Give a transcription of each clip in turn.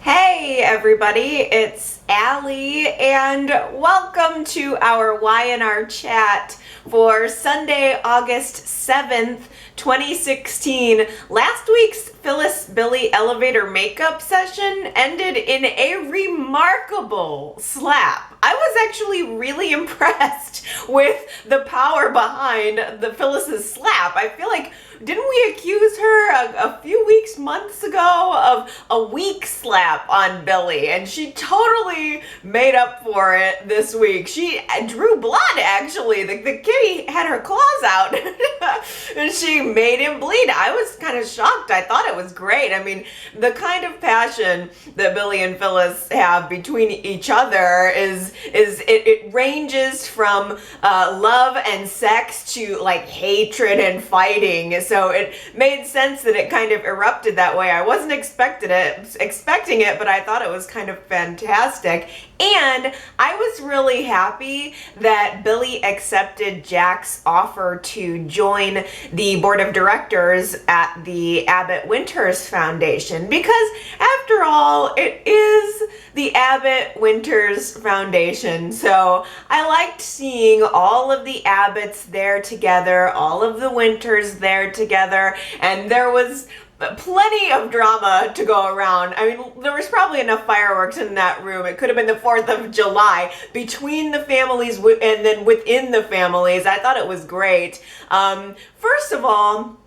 Hey everybody, it's Allie and welcome to our Y&R chat for Sunday, August 7th, 2016. Last week's Phyllis Billy elevator makeup session ended in a remarkable slap. I was actually really impressed with the power behind the Phyllis's slap. I feel like, didn't we accuse her a few weeks, months ago of a weak slap on Billy? And she totally made up for it this week. She drew blood, actually. The kitty had her claws out and she made him bleed. I was kind of shocked. I thought it was great. I mean, the kind of passion that Billy and Phyllis have between each other it ranges from love and sex to like hatred and fighting. So it made sense that it kind of erupted that way. I wasn't expecting it, but I thought it was kind of fantastic. And I was really happy that Billy accepted Jack's offer to join the board of directors at the Abbott Winters Foundation, because after all, it is the Abbott Winters Foundation. So I liked seeing all of the Abbotts there together, all of the Winters there together, and there was plenty of drama to go around. I mean, there was probably enough fireworks in that room. It could have been the 4th of July between the families and then within the families. I thought it was great. First of all,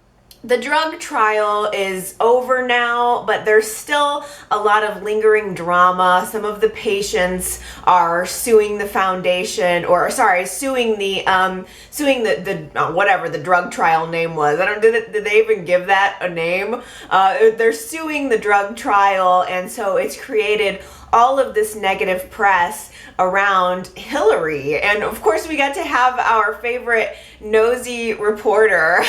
the drug trial is over now, but there's still a lot of lingering drama. Some of the patients are suing the foundation, or sorry, suing the whatever the drug trial name was. Did they even give that a name? They're suing the drug trial, and so it's created all of this negative press around Hillary. And of course we got to have our favorite nosy reporter.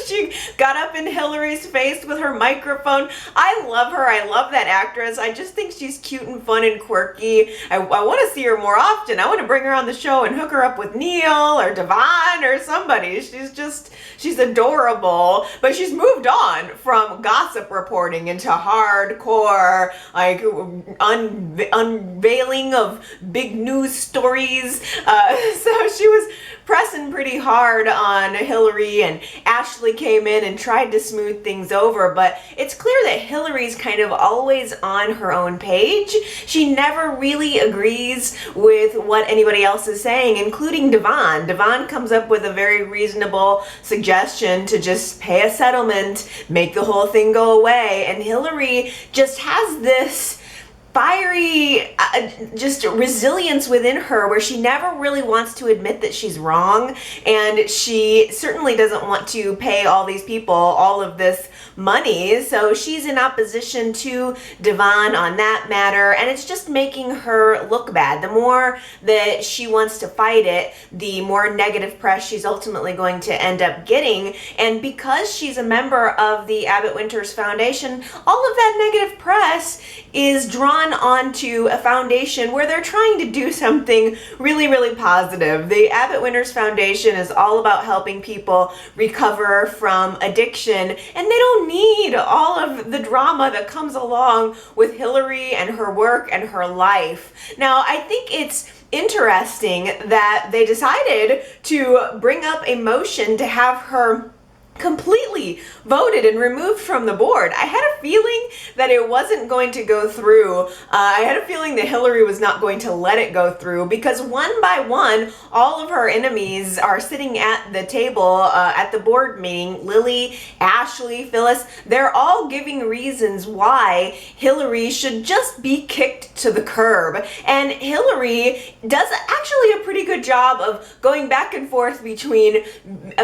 She got up in Hillary's face with her microphone. I love her. I love that actress. I just think she's cute and fun and quirky. I want to see her more often. I want to bring her on the show and hook her up with Neil or Devon or somebody. She's adorable, but she's moved on from gossip reporting into hardcore, like unveiling of big news stories. So she was pressing pretty hard on Hillary, and Ashley came in and tried to smooth things over, but it's clear that Hillary's kind of always on her own page. She never really agrees with what anybody else is saying, including Devon. Devon comes up with a very reasonable suggestion to just pay a settlement, make the whole thing go away, and Hillary just has this fiery just resilience within her where she never really wants to admit that she's wrong, and she certainly doesn't want to pay all these people all of this money. So she's in opposition to Devon on that matter, and it's just making her look bad. The more that she wants to fight it, the more negative press she's ultimately going to end up getting. And because she's a member of the Abbott Winters Foundation, all of that negative press is drawn onto a foundation where they're trying to do something really, really positive. The Abbott Winters Foundation is all about helping people recover from addiction, and they don't need all of the drama that comes along with Hillary and her work and her life. Now, I think it's interesting that they decided to bring up a motion to have her completely voted and removed from the board. I had a feeling that it wasn't going to go through. I had a feeling that Hillary was not going to let it go through, because one by one, all of her enemies are sitting at the table at the board meeting. Lily, Ashley, Phyllis, they're all giving reasons why Hillary should just be kicked to the curb. And Hillary does actually a pretty good job of going back and forth between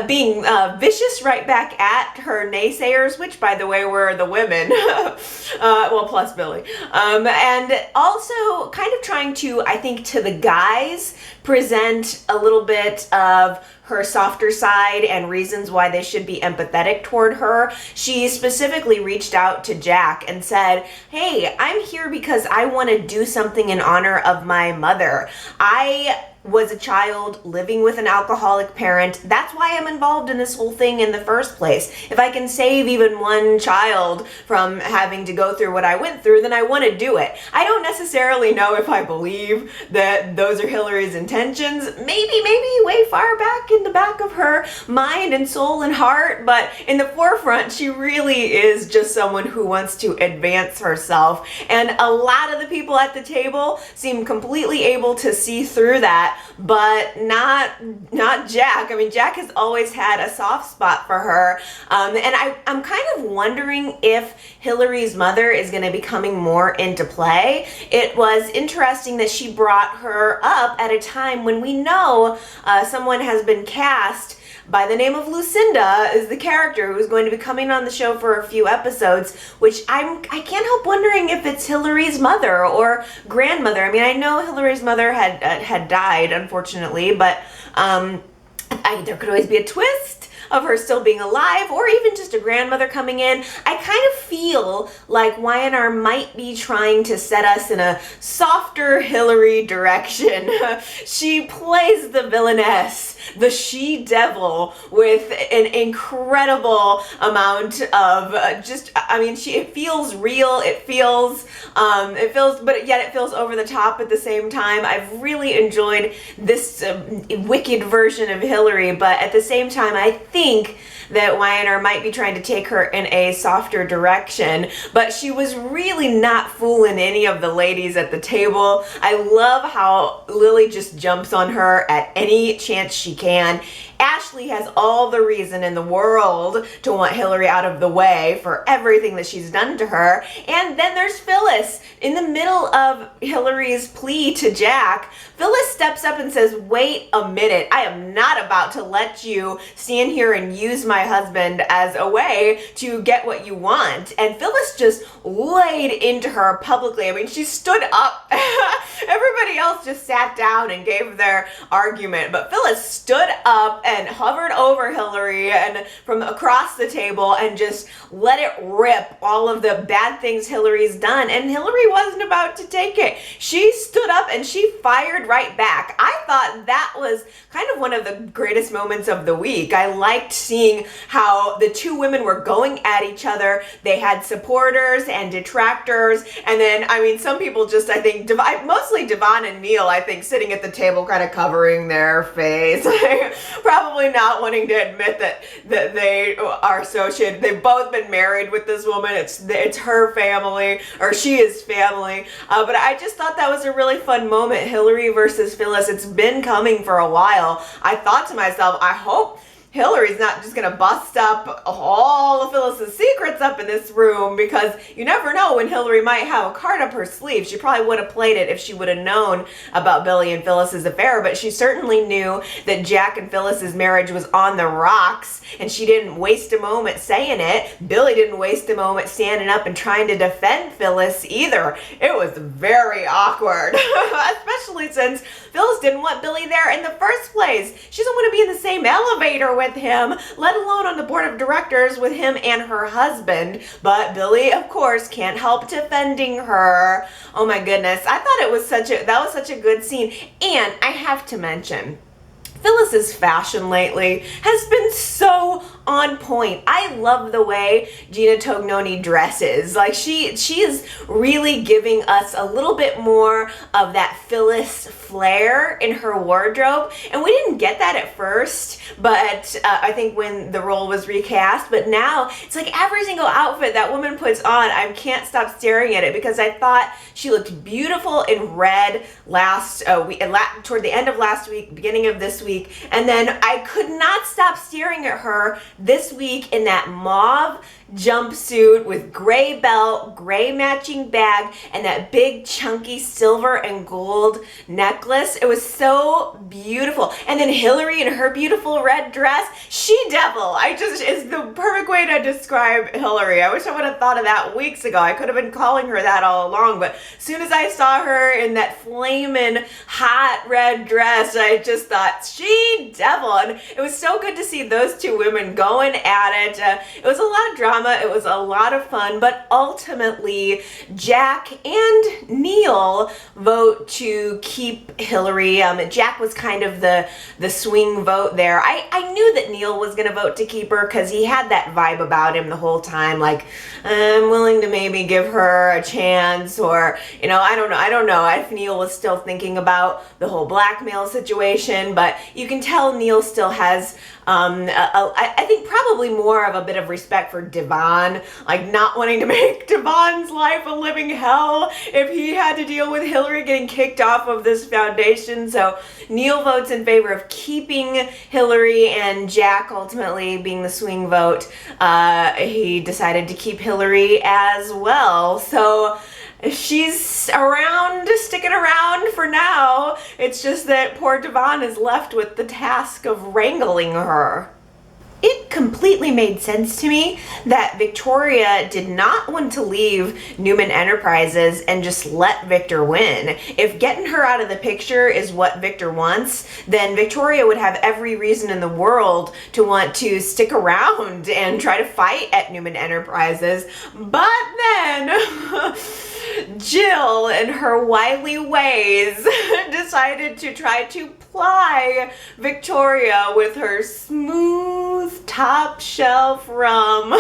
being vicious right back at her naysayers, which by the way were the women, well, plus Billy, and also kind of trying to, I think, to the guys present a little bit of her softer side and reasons why they should be empathetic toward her. She specifically reached out to Jack and said, hey, I'm here because I want to do something in honor of my mother. I was a child living with an alcoholic parent. That's why I'm involved in this whole thing in the first place. If I can save even one child from having to go through what I went through, then I want to do it. I don't necessarily know if I believe that those are Hillary's intentions. Maybe way far back in the back of her mind and soul and heart, but in the forefront, she really is just someone who wants to advance herself. And a lot of the people at the table seem completely able to see through that, but not Jack. I mean, Jack has always had a soft spot for her, and I'm kind of wondering if Hillary's mother is going to be coming more into play. It was interesting that she brought her up at a time when we know someone has been cast by the name of Lucinda is the character who's going to be coming on the show for a few episodes, which I can't help wondering if it's Hillary's mother or grandmother. I mean, I know Hillary's mother had died, unfortunately, but there could always be a twist of her still being alive, or even just a grandmother coming in. I kind of feel like Y&R might be trying to set us in a softer Hillary direction. She plays the villainess, the she-devil, with an incredible amount of it feels real, it feels, but yet it feels over the top at the same time. I've really enjoyed this wicked version of Hillary, but at the same time, I think that Y&R might be trying to take her in a softer direction, but she was really not fooling any of the ladies at the table. I love how Lily just jumps on her at any chance she can. Ashley has all the reason in the world to want Hillary out of the way for everything that she's done to her. And then there's Phyllis. In the middle of Hillary's plea to Jack, Phyllis steps up and says, wait a minute, I am not about to let you stand here and use my husband as a way to get what you want. And Phyllis just laid into her publicly. I mean, she stood up. Everybody else just sat down and gave their argument, but Phyllis stood up and hovered over Hillary and from across the table and just let it rip all of the bad things Hillary's done. And Hillary wasn't about to take it. She stood up and she fired right back. I thought that was kind of one of the greatest moments of the week. I liked seeing how the two women were going at each other. They had supporters and detractors. And then, I mean, some people just, I think, mostly Devon and Neil, I think, sitting at the table kind of covering their face. Probably not wanting to admit that they are associated. They've both been married with this woman. It's her family, or she is family. But I just thought that was a really fun moment, Hillary versus Phyllis. It's been coming for a while. I thought to myself, I hope Hillary's not just gonna bust up all of Phyllis's secrets up in this room, because you never know when Hillary might have a card up her sleeve. She probably would have played it if she would have known about Billy and Phyllis's affair, but she certainly knew that Jack and Phyllis's marriage was on the rocks, and she didn't waste a moment saying it. Billy didn't waste a moment standing up and trying to defend Phyllis either. It was very awkward, especially since Phyllis didn't want Billy there in the first place. She doesn't want to be in the same elevator with him, let alone on the board of directors with him and her husband. But Billy, of course, can't help defending her. Oh my goodness. I thought that was such a good scene. And I have to mention, Phyllis's fashion lately has been so on point. I love the way Gina Tognoni dresses. Like she is really giving us a little bit more of that Phyllis flair in her wardrobe. And we didn't get that at first, but I think when the role was recast, but now it's like every single outfit that woman puts on, I can't stop staring at it, because I thought she looked beautiful in red toward the end of last week, beginning of this week. And then I could not stop staring at her this week in that mauve jumpsuit with gray belt, gray matching bag, and that big chunky silver and gold necklace. It was so beautiful. And then Hillary in her beautiful red dress, she-devil. Is the perfect way to describe Hillary. I wish I would have thought of that weeks ago. I could have been calling her that all along, but as soon as I saw her in that flaming hot red dress, I just thought, she-devil. And it was so good to see those two women going at it. It was a lot of drama. It was a lot of fun, but ultimately Jack and Neil vote to keep Hillary. Jack was kind of the swing vote there. I knew that Neil was going to vote to keep her because he had that vibe about him the whole time, like, I'm willing to maybe give her a chance, or, I don't know if Neil was still thinking about the whole blackmail situation, but you can tell Neil still has I think probably more of a bit of respect for Devon, like not wanting to make Devon's life a living hell if he had to deal with Hillary getting kicked off of this foundation. So Neil votes in favor of keeping Hillary, and Jack ultimately being the swing vote, he decided to keep Hillary as well. So she's sticking around for now. It's just that poor Devon is left with the task of wrangling her. It completely made sense to me that Victoria did not want to leave Newman Enterprises and just let Victor win. If getting her out of the picture is what Victor wants, then Victoria would have every reason in the world to want to stick around and try to fight at Newman Enterprises. But then Jill, in her wily ways, decided to try to ply Victoria with her smooth top shelf rum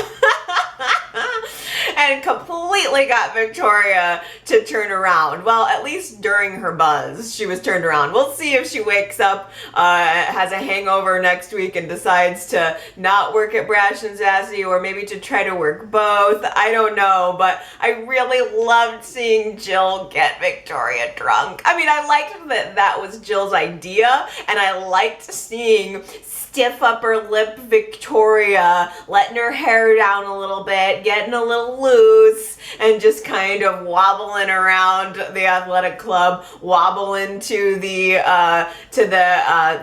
and completely got Victoria to turn around. Well, at least during her buzz, she was turned around. We'll see if she wakes up, has a hangover next week and decides to not work at Brash and Sassy, or maybe to try to work both. I don't know, but I really loved seeing Jill get Victoria drunk. I mean, I liked that that was Jill's idea, and I liked seeing stiff upper lip Victoria letting her hair down a little bit, getting a little loose, and just kind of wobbling around the athletic club, wobbling to the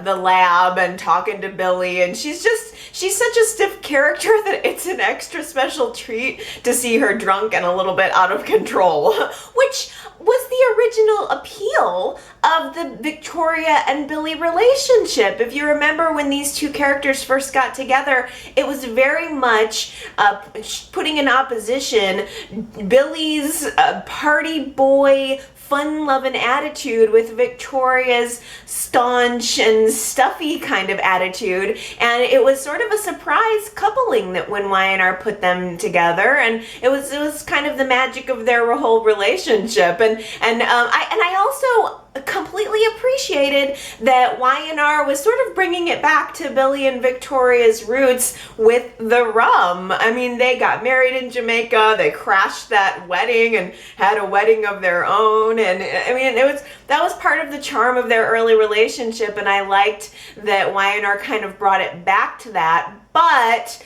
lab and talking to Billy. And she's such a stiff character that it's an extra special treat to see her drunk and a little bit out of control, which was the original appeal of the Victoria and Billy relationship. If you remember when these two characters first got together, it was very much putting in opposition Billy's party boy, fun-loving attitude with Victoria's staunch and stuffy kind of attitude. And it was sort of a surprise coupling that when Y&R put them together, and it was kind of the magic of their whole relationship. And I also completely appreciated that Y&R was sort of bringing it back to Billy and Victoria's roots with the rum. I mean, they got married in Jamaica, they crashed that wedding and had a wedding of their own, and I mean, that was part of the charm of their early relationship, and I liked that Y&R kind of brought it back to that. But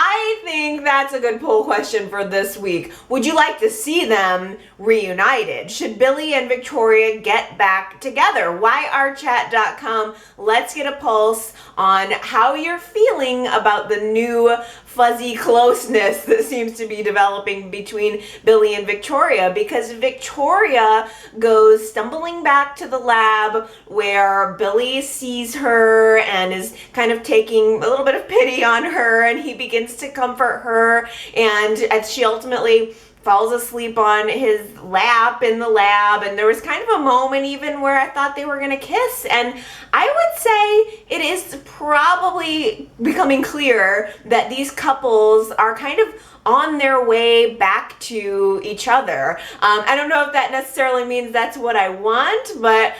I think that's a good poll question for this week. Would you like to see them reunited? Should Billy and Victoria get back together? yrchat.com. Let's get a pulse on how you're feeling about the new fuzzy closeness that seems to be developing between Billy and Victoria, because Victoria goes stumbling back to the lab where Billy sees her and is kind of taking a little bit of pity on her, and he begins to comfort her, and as she ultimately falls asleep on his lap in the lab, and there was kind of a moment even where I thought they were gonna kiss, and I would say it is probably becoming clear that these couples are kind of on their way back to each other. I don't know if that necessarily means that's what I want, but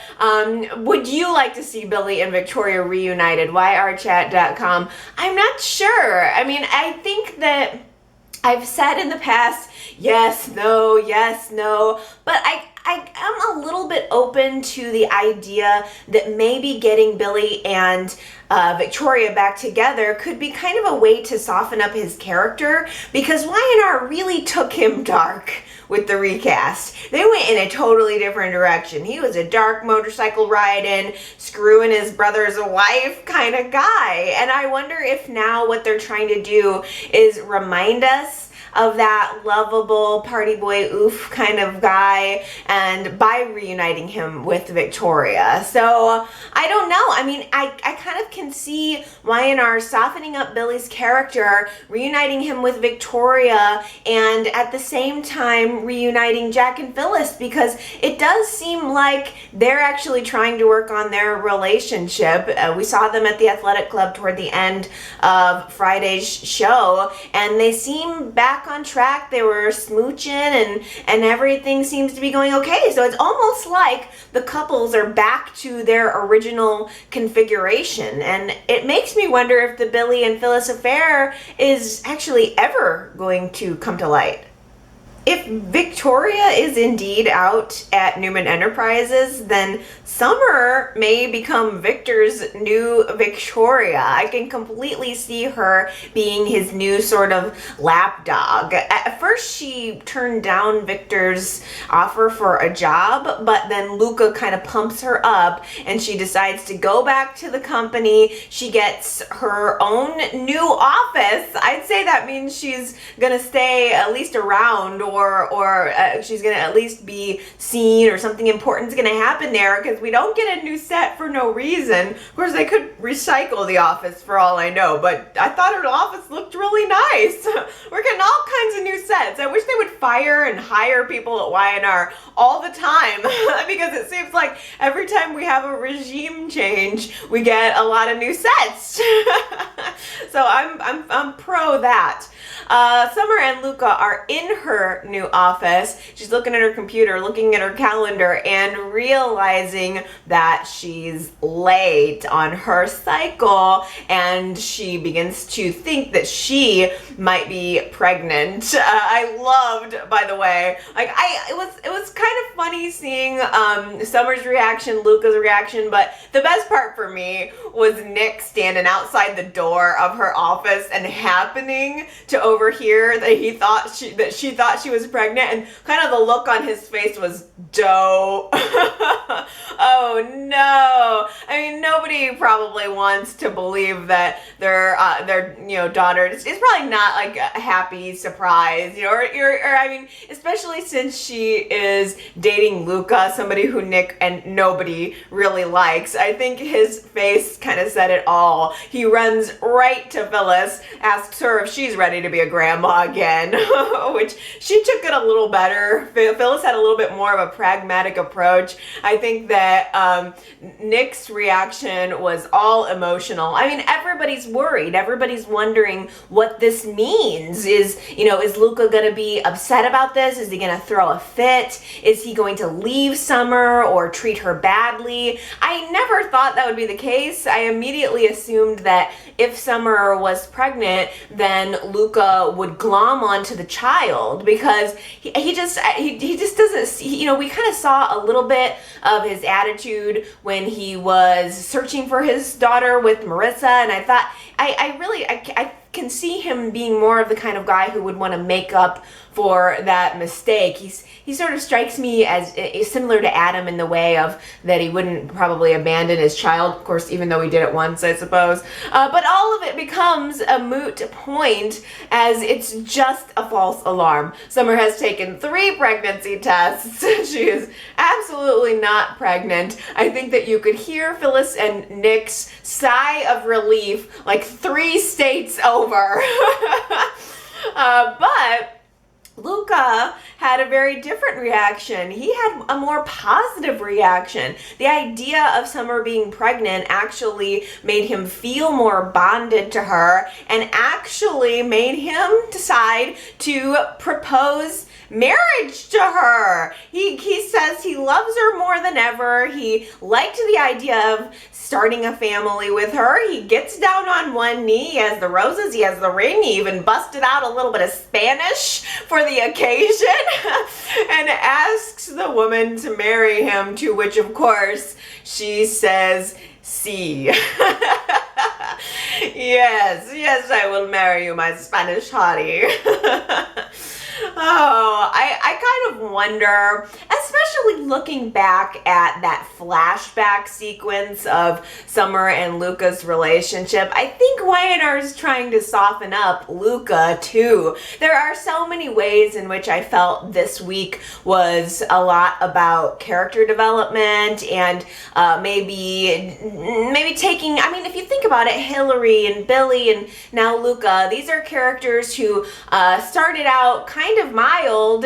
would you like to see Billy and Victoria reunited? yrchat.com. I'm not sure. I mean, I think that I've said in the past, yes, no, but I am a little bit open to the idea that maybe getting Billy and Victoria back together could be kind of a way to soften up his character, because Y&R really took him dark with the recast. They went in a totally different direction. He was a dark motorcycle riding, screwing his brother's wife kind of guy. And I wonder if now what they're trying to do is remind us of that lovable party boy oof kind of guy, and by reuniting him with Victoria. So I don't know. I mean, I kind of can see Y&R softening up Billy's character, reuniting him with Victoria, and at the same time reuniting Jack and Phyllis, because it does seem like they're actually trying to work on their relationship. We saw them at the athletic club toward the end of Friday's show, and they seem back on track. They were smooching and everything seems to be going okay. So it's almost like the couples are back to their original configuration, and it makes me wonder if the Billy and Phyllis affair is actually ever going to come to light. If Victoria is indeed out at Newman Enterprises, then Summer may become Victor's new Victoria. I can completely see her being his new sort of lapdog. At first, she turned down Victor's offer for a job, but then Luca kind of pumps her up and she decides to go back to the company. She gets her own new office. I'd say that means she's gonna stay at least around, or she's gonna at least be seen, or something important's gonna happen there, because we don't get a new set for no reason. Of course, they could recycle the office for all I know, but I thought her office looked really nice. We're getting all kinds of new sets. I wish they would fire and hire people at Y&R all the time because it seems like every time we have a regime change, we get a lot of new sets. So I'm pro that. Summer and Luca are in her new office. She's looking at her computer, looking at her calendar, and realizing that she's late on her cycle, and she begins to think that she might be pregnant. I loved, by the way, like it was kind of funny seeing Summer's reaction, Luca's reaction, but the best part for me was Nick standing outside the door of her office and happening to overhear that she thought she was pregnant, and kind of the look on his face was dope. Oh no. I mean, nobody probably wants to believe that their daughter is probably not like a happy surprise, or I mean, especially since she is dating Luca, somebody who Nick and nobody really likes. I think his face kind of said it all. He runs right to Phyllis, asks her if she's ready to be a grandma again, which she took it a little better. Phyllis had a little bit more of a pragmatic approach. I think that Nick's reaction was all emotional. I mean, everybody's worried. Everybody's wondering what this means. Is Luca going to be upset about this? Is he going to throw a fit? Is he going to leave Summer or treat her badly? I never thought that would be the case. I immediately assumed that if Summer was pregnant, then Luca would glom onto the child, because he just doesn't see, we kind of saw a little bit of his attitude when he was searching for his daughter with Marissa, and I thought I can see him being more of the kind of guy who would want to make up for that mistake. He sort of strikes me as similar to Adam in the way of that he wouldn't probably abandon his child, of course, even though he did it once, I suppose. But all of it becomes a moot point, as it's just a false alarm. Summer has taken 3 pregnancy tests. She is absolutely not pregnant. I think that you could hear Phyllis and Nick's sigh of relief like 3 states over. But Luca had a very different reaction. He had a more positive reaction. The idea of Summer being pregnant actually made him feel more bonded to her, and actually made him decide to propose marriage to her. He says he loves her more than ever. He liked the idea of starting a family with her. He gets down on one knee, he has the roses, he has the ring, he even busted out a little bit of Spanish for the occasion and asks the woman to marry him, to which of course she says, "Sí." Yes, I will marry you, my Spanish hottie. Oh, I kind of wonder, especially looking back at that flashback sequence of Summer and Luca's relationship. I think Wynar's trying to soften up Luca too. There are so many ways in which I felt this week was a lot about character development and maybe taking, I mean, if you think about it, Hillary and Billy and now Luca, these are characters who started out kind of mild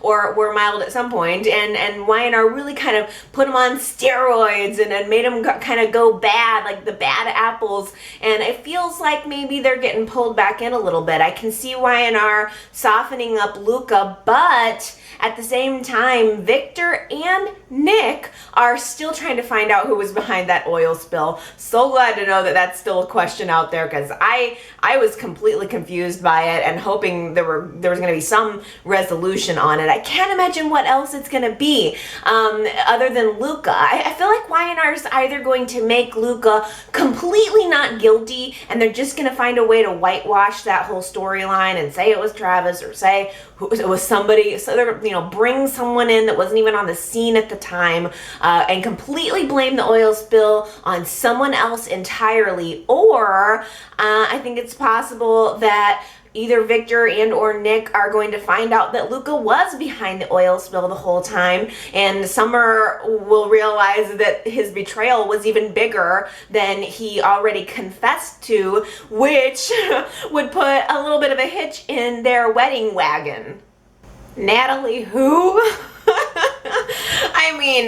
or were mild at some point, and Wynar really kind of put them on steroids and made them kind of go bad, like the bad apples, and it feels like maybe they're getting pulled back in a little bit. I can see Wynar softening up Luca, but at the same time, Victor and Nick are still trying to find out who was behind that oil spill. So glad to know that that's still a question out there, because I was completely confused by it and hoping there was going to be some resolution on it. I can't imagine what else it's going to be other than Luca. I feel like Wynar's either going to make Luca completely not guilty and they're just going to find a way to whitewash that whole storyline and say it was Travis or say it was somebody, so they're, bring someone in that wasn't even on the scene at the time and completely blame the oil spill on someone else entirely. Or I think it's possible that either Victor and or Nick are going to find out that Luca was behind the oil spill the whole time, and Summer will realize that his betrayal was even bigger than he already confessed to, which would put a little bit of a hitch in their wedding wagon. Natalie who? I mean,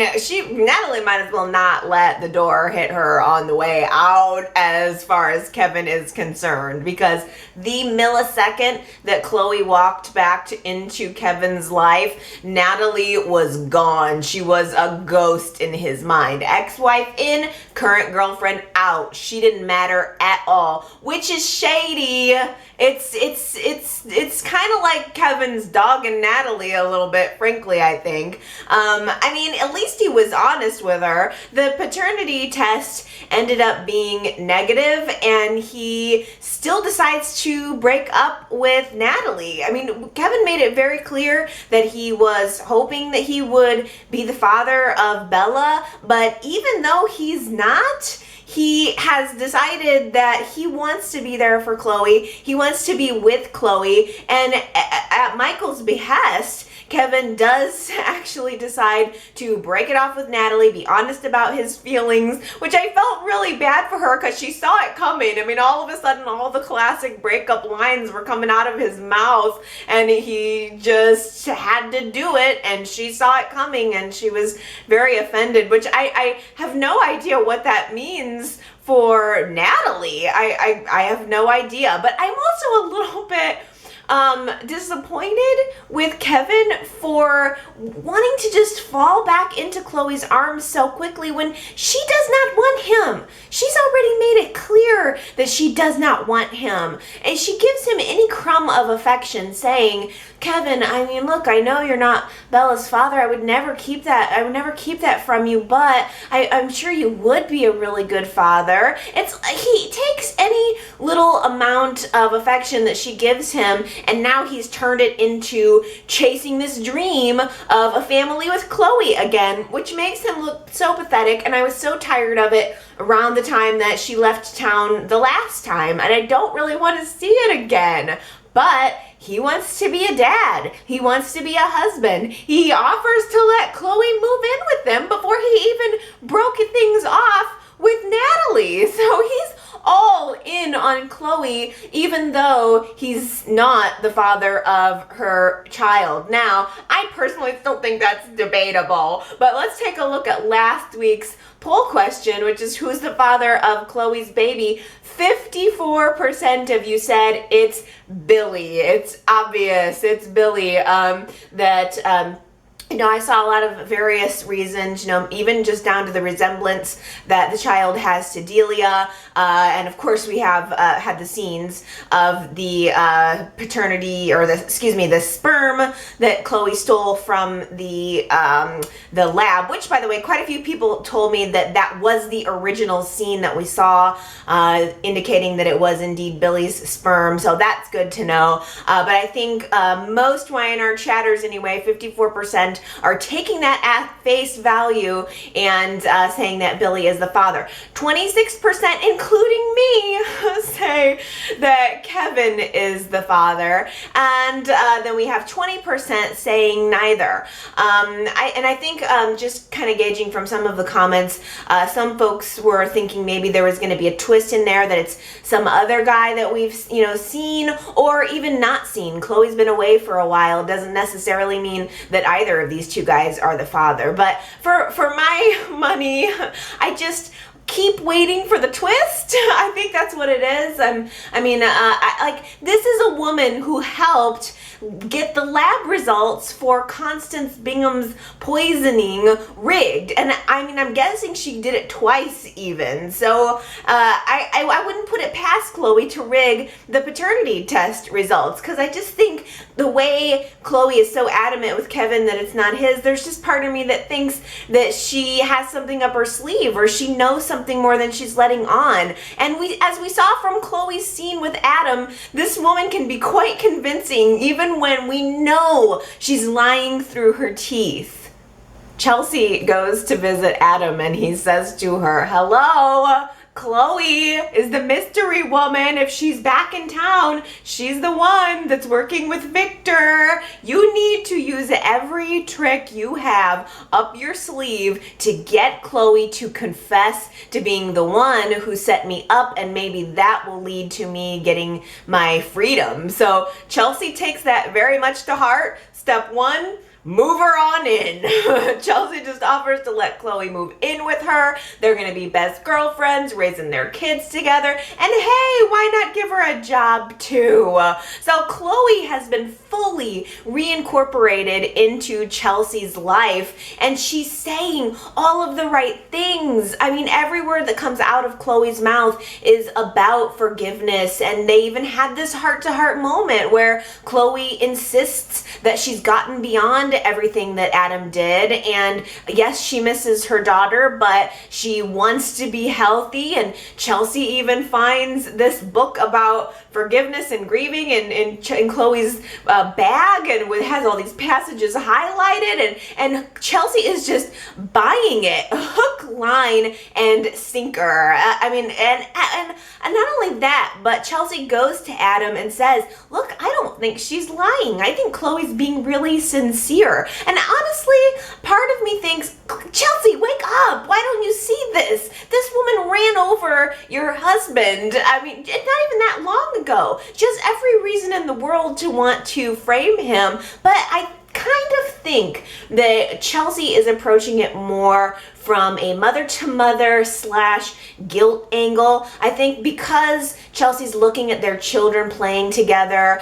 Natalie might as well not let the door hit her on the way out as far as Kevin is concerned, because the millisecond that Chloe walked back into Kevin's life, Natalie was gone. She was a ghost in his mind. Ex-wife in, current girlfriend out. She didn't matter at all, which is shady. It's kind of like Kevin's dog and Natalie a little bit, frankly, I think. I mean, at least he was honest with her. The paternity test ended up being negative, and he still decides to break up with Natalie. I mean, Kevin made it very clear that he was hoping that he would be the father of Bella, but even though he's not, he has decided that he wants to be there for Chloe. He wants to be with Chloe, and at Michael's behest, Kevin does actually decide to break it off with Natalie, be honest about his feelings, which I felt really bad for her because she saw it coming. I mean, all of a sudden, all the classic breakup lines were coming out of his mouth, and he just had to do it, and she saw it coming, and she was very offended, which I have no idea what that means for Natalie. I have no idea, but I'm also a little bit disappointed with Kevin for wanting to just fall back into Chloe's arms so quickly when she does not want him. She's already made it clear that she does not want him, and she gives him any crumb of affection, saying, "Kevin, I mean, look, I know you're not Bella's father. I would never keep that from you, but I'm sure you would be a really good father." He takes any little amount of affection that she gives him, and now he's turned it into chasing this dream of a family with Chloe again, which makes him look so pathetic, and I was so tired of it around the time that she left town the last time, and I don't really want to see it again. But he wants to be a dad. He wants to be a husband. He offers to let Chloe move in with them before he even broke things off with Natalie. So he's all in on Chloe, even though he's not the father of her child. Now, I personally still think that's debatable, but let's take a look at last week's poll question, which is who's the father of Chloe's baby. 54% of you said it's Billy. It's obvious, it's Billy. I saw a lot of various reasons, even just down to the resemblance that the child has to Delia. And of course we have had the scenes of the paternity, or the sperm that Chloe stole from the lab, which, by the way, quite a few people told me that was the original scene that we saw, indicating that it was indeed Billy's sperm. So that's good to know. But I think most YNR chatters anyway, 54%, are taking that at face value and saying that Billy is the father. 26%, including me, say that Kevin is the father. And then we have 20% saying neither. I think just kind of gauging from some of the comments, some folks were thinking maybe there was going to be a twist in there, that it's some other guy that we've seen or even not seen. Chloe's been away for a while. It doesn't necessarily mean that either of these two guys are the father. But for my money, I just keep waiting for the twist. I think that's what it is. This is a woman who helped get the lab results for Constance Bingham's poisoning rigged, and I'm guessing she did it twice even. So I wouldn't put it past Chloe to rig the paternity test results, because I just think the way Chloe is so adamant with Kevin that it's not his, there's just part of me that thinks that she has something up her sleeve, or she knows something more than she's letting on. And as we saw from Chloe's scene with Adam, this woman can be quite convincing even when we know she's lying through her teeth. Chelsea goes to visit Adam and he says to her, "Hello, Chloe is the mystery woman. If she's back in town, she's the one that's working with Victor. You need to use every trick you have up your sleeve to get Chloe to confess to being the one who set me up, and maybe that will lead to me getting my freedom." So Chelsea takes that very much to heart. Step one, move her on in. Chelsea just offers to let Chloe move in with her. They're going to be best girlfriends, raising their kids together. And hey, why not give her a job too? So Chloe has been fully reincorporated into Chelsea's life, and she's saying all of the right things. Every word that comes out of Chloe's mouth is about forgiveness, and they even had this heart-to-heart moment where Chloe insists that she's gotten beyond everything that Adam did, and yes, she misses her daughter, but she wants to be healthy. And Chelsea even finds this book about forgiveness and grieving in Chloe's bag, and it has all these passages highlighted, and Chelsea is just buying it, hook, line, and sinker. And not only that, but Chelsea goes to Adam and says, "Look, I don't think she's lying. I think Chloe's being really sincere." And honestly, part of me thinks, Chelsea, wake up. Why don't you see this? This woman ran over your husband. Not even that long ago. Just every reason in the world to want to frame him. But I kind of think that Chelsea is approaching it more from a mother-to-mother / guilt angle. I think because Chelsea's looking at their children playing together,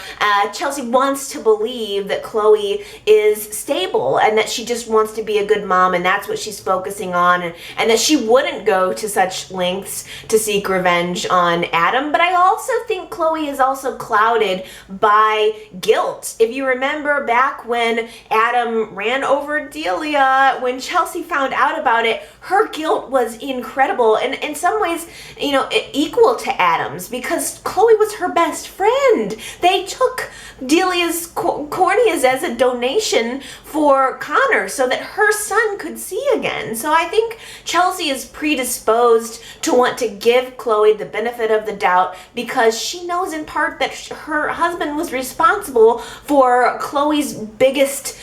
Chelsea wants to believe that Chloe is stable and that she just wants to be a good mom, and that's what she's focusing on, and that she wouldn't go to such lengths to seek revenge on Adam. But I also think Chloe is also clouded by guilt. If you remember back when Adam ran over Delia, when Chelsea found out about it, her guilt was incredible, and in some ways, equal to Adam's, because Chloe was her best friend. They took Delia's corneas as a donation for Connor so that her son could see again. So I think Chelsea is predisposed to want to give Chloe the benefit of the doubt, because she knows in part that her husband was responsible for Chloe's biggest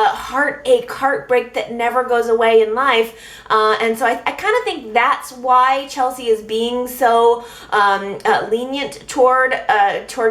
heartache, heartbreak that never goes away in life. And so I kind of think that's why Chelsea is being so lenient toward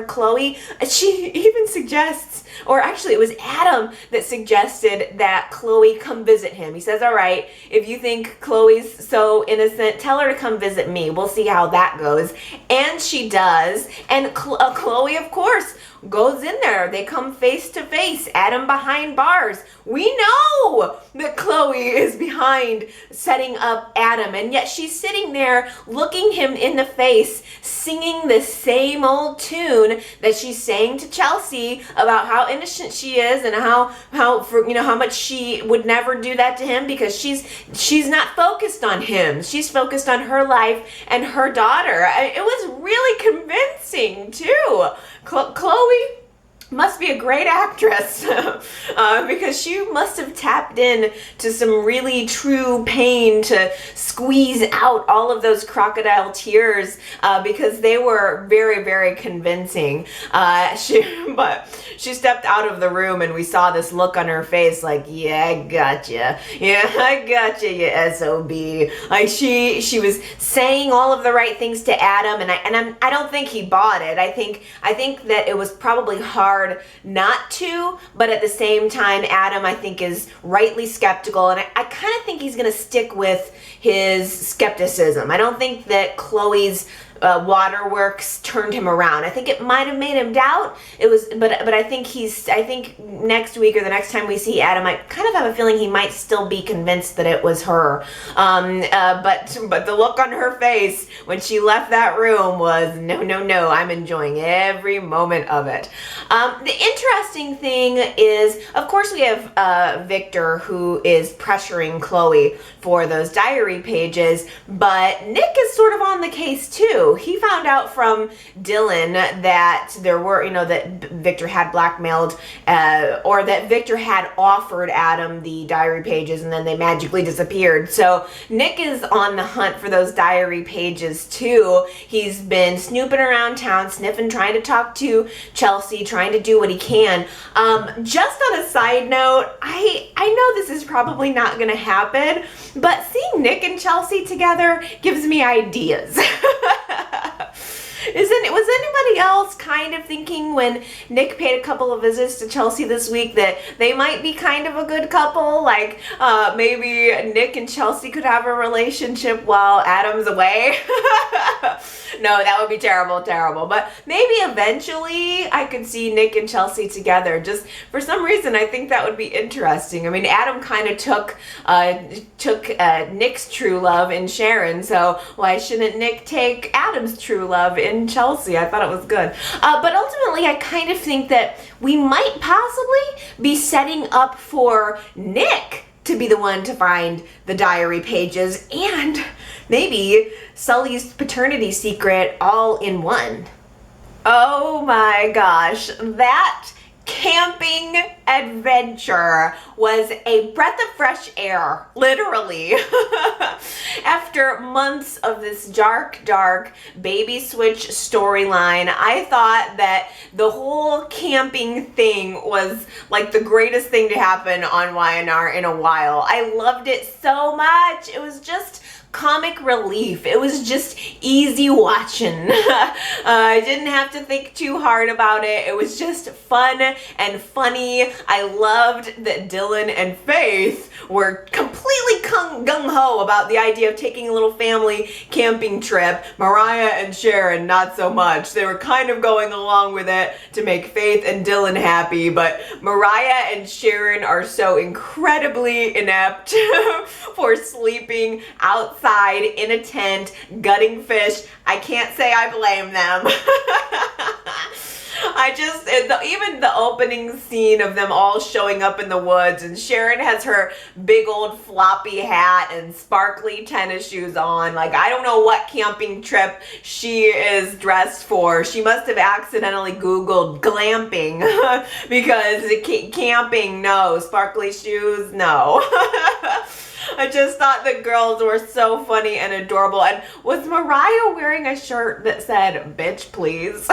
Chloe. She even suggests, or actually it was Adam that suggested that Chloe come visit him. He says, all right, if you think Chloe's so innocent, tell her to come visit me. We'll see how that goes. And she does. And Chloe, of course, goes in there. They come face to face. Adam behind bars. We know that Chloe is behind setting up Adam, and yet she's sitting there looking him in the face, singing the same old tune that she's saying to Chelsea about how innocent she is and how much she would never do that to him, because she's not focused on him. She's focused on her life and her daughter. It was really convincing too. Chloe must be a great actress because she must have tapped in to some really true pain to squeeze out all of those crocodile tears because they were very, very convincing. But she stepped out of the room and we saw this look on her face like, yeah, I gotcha. Yeah, I gotcha, you SOB. Like she was saying all of the right things to Adam, and I don't think he bought it. I think that it was probably hard not to, but at the same time, Adam, I think, is rightly skeptical, and I kind of think he's going to stick with his skepticism. I don't think that Chloe's waterworks turned him around. I think it might have made him doubt. But I think next week or the next time we see Adam, I kind of have a feeling he might still be convinced that it was her. But the look on her face when she left that room was no, I'm enjoying every moment of it. The interesting thing is, of course, we have Victor, who is pressuring Chloe for those diary pages, but Nick is sort of on the case too. He found out from Dylan that there were, that Victor had blackmailed, or that Victor had offered Adam the diary pages and then they magically disappeared. So Nick is on the hunt for those diary pages too. He's been snooping around town, sniffing, trying to talk to Chelsea, trying to do what he can. Just on a side note, I know this is probably not going to happen, but seeing Nick and Chelsea together gives me ideas. Was anybody else kind of thinking when Nick paid a couple of visits to Chelsea this week that they might be kind of a good couple? Like maybe Nick and Chelsea could have a relationship while Adam's away? No, that would be terrible. But maybe eventually I could see Nick and Chelsea together. Just for some reason, I think that would be interesting. I mean, Adam kind of took Nick's true love in Sharon, so why shouldn't Nick take Adam's true love in Chelsea? I thought it was good. But ultimately, I kind of think that we might possibly be setting up for Nick to be the one to find the diary pages and maybe Sully's paternity secret all in one. Oh my gosh, that camping adventure was a breath of fresh air, literally. After months of this dark baby switch storyline, I thought that the whole camping thing was like the greatest thing to happen on YNR in a while. I loved it so much. It was just comic relief. It was just easy watching. I didn't have to think too hard about it. It was just fun and funny. I loved that Dylan and Faith were completely gung-ho about the idea of taking a little family camping trip. Mariah and Sharon, not so much. They were kind of going along with it to make Faith and Dylan happy, but Mariah and Sharon are so incredibly inept for sleeping outside in a tent, gutting fish. I can't say I blame them. Even the opening scene of them all showing up in the woods, and Sharon has her big old floppy hat and sparkly tennis shoes on. Like, I don't know what camping trip she is dressed for. She must have accidentally Googled glamping because camping, no. Sparkly shoes, no. I just thought the girls were so funny and adorable. And was Mariah wearing a shirt that said, "Bitch, please"?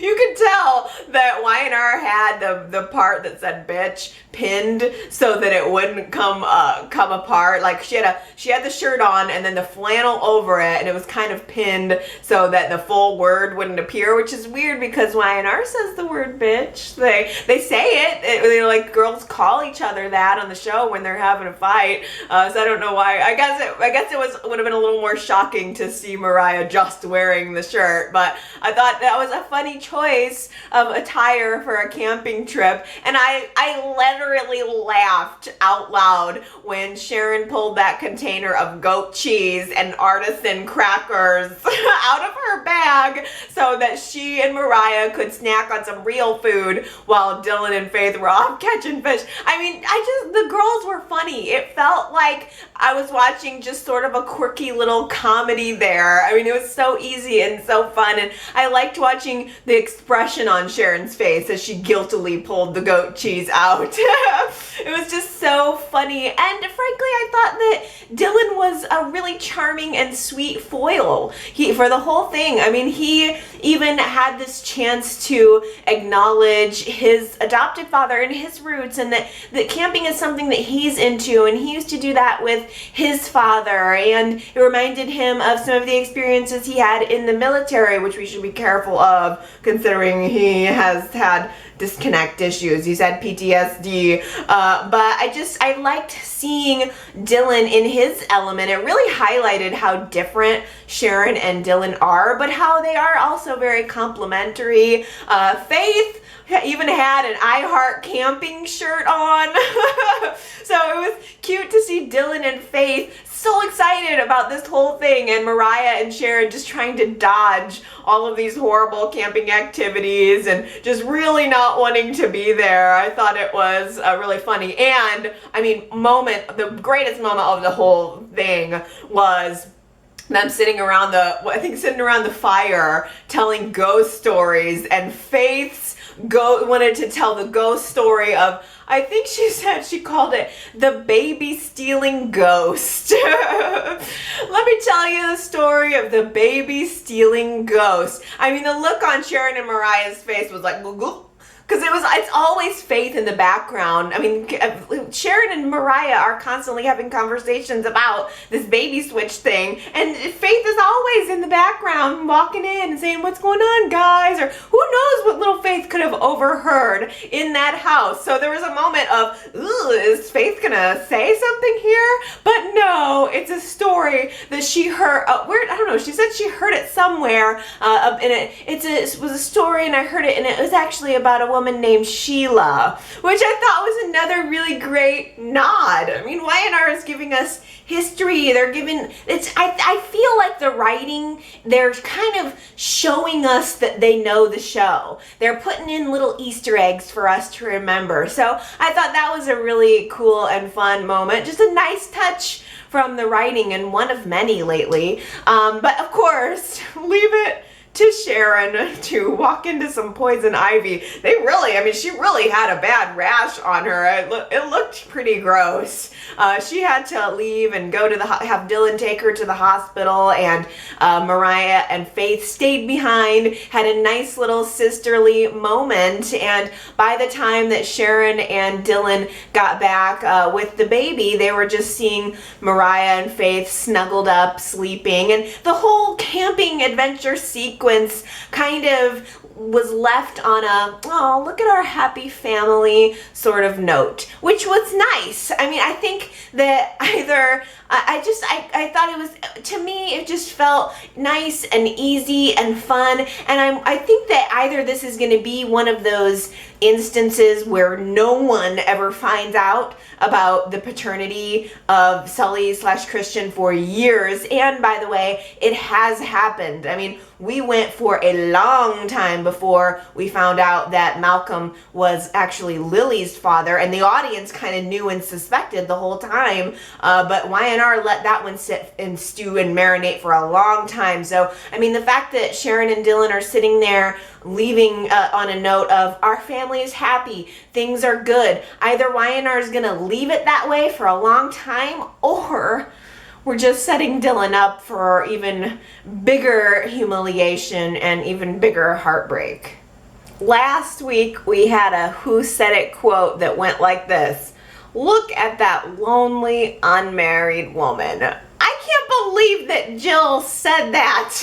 You could tell that Y&R had the part that said bitch pinned so that it wouldn't come apart. Like she had the shirt on and then the flannel over it, and it was kind of pinned so that the full word wouldn't appear, which is weird because Y&R says the word bitch. They say it. They're like, girls call each other that on the show when they're having a fight. So I don't know why. I guess it would have been a little more shocking to see Mariah just wearing the shirt, but I thought that was a funny choice of attire for a camping trip, and I literally laughed out loud when Sharon pulled that container of goat cheese and artisan crackers out of her bag so that she and Mariah could snack on some real food while Dylan and Faith were off catching fish. I mean, the girls were funny. It felt like I was watching just sort of a quirky little comedy there. I mean, it was so easy and so fun, and I liked watching the expression on Sharon's face as she guiltily pulled the goat cheese out. It was just so funny, and frankly, I thought that Dylan was a really charming and sweet foil for the whole thing. I mean, he even had this chance to acknowledge his adopted father and his roots, and that camping is something that he's into, and he used to do that with his father, and it reminded him of some of the experiences he had in the military, which we should be careful of considering he has had disconnect issues. He's had PTSD, but I liked seeing Dylan in his element. It really highlighted how different Sharon and Dylan are, but how they are also very complementary. Faith even had an I Heart Camping shirt on. So it was cute to see Dylan and Faith so excited about this whole thing, and Mariah and Sharon just trying to dodge all of these horrible camping activities and just really not wanting to be there. I thought it was really funny. And I mean, the greatest moment of the whole thing was them sitting around the fire telling ghost stories, and Faith's wanted to tell the ghost story of, I think she called it the baby stealing ghost. Let me tell you the story of the baby stealing ghost. I mean, the look on Sharon and Mariah's face was like, because it's always Faith in the background. I mean, Sharon and Mariah are constantly having conversations about this baby switch thing, and Faith is always in the background walking in and saying, what's going on, guys? Or who knows what little Faith could have overheard in that house. So there was a moment of, is Faith gonna say something here? But no, it's a story that she heard, I don't know, she said she heard it somewhere, and it was a story, and I heard it, and it was actually about a woman named Sheila, which I thought was another really great nod. I mean, Y&R is giving us history. I feel like the writing, they're kind of showing us that they know the show. They're putting in little Easter eggs for us to remember. So I thought that was a really cool and fun moment. Just a nice touch from the writing, and one of many lately. But of course, leave it to Sharon to walk into some poison ivy. She really had a bad rash on her. It looked pretty gross. She had to leave and go to have Dylan take her to the hospital, and Mariah and Faith stayed behind, had a nice little sisterly moment, and by the time that Sharon and Dylan got back with the baby, they were just seeing Mariah and Faith snuggled up, sleeping, and the whole camping adventure sequence kind of was left on a, oh, look at our happy family sort of note, which was nice. I mean, I think that I thought it was, to me, it just felt nice and easy and fun. And I think that either this is going to be one of those instances where no one ever finds out about the paternity of Sully/Christian for years. And by the way, it has happened. I mean, we went for a long time before we found out that Malcolm was actually Lily's father, and the audience kind of knew and suspected the whole time, but Y&R let that one sit and stew and marinate for a long time. So, I mean, the fact that Sharon and Dylan are sitting there leaving on a note of, our family is happy, things are good, either Y&R is gonna leave it that way for a long time, or we're just setting Dylan up for even bigger humiliation and even bigger heartbreak. Last week we had a Who Said It quote that went like this: "Look at that lonely, unmarried woman." I can't believe that Jill said that.